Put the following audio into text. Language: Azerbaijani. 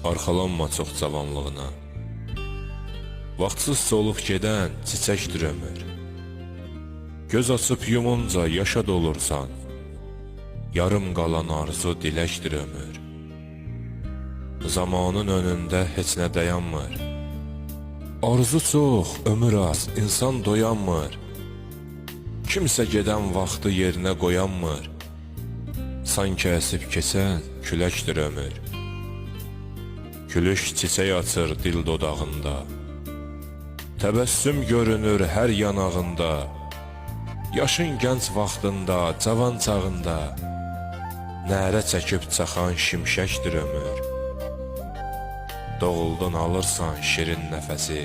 arxalanma çox cavanlığına. Vaxtsız solub gedən çiçəkdir ömür. Göz açıb yumunca yaşa dolursan, yarım qalan arzu diləkdir ömür. Zamanın önündə heç nə dayanmır. Arzu çox, ömür az, insan doyanmır. Kimsə gedən vaxtı yerinə qoyanmır. Sanki əsib keçən küləkdir ömür. Gülüş çiçək açır dil dodağında. Təbəssüm görünür hər yanağında. Yaşın gənc vaxtında, cavan çağında nərə çəkib çaxan şimşəkdir ömür. Doğuldun alırsan şirin nəfəsi.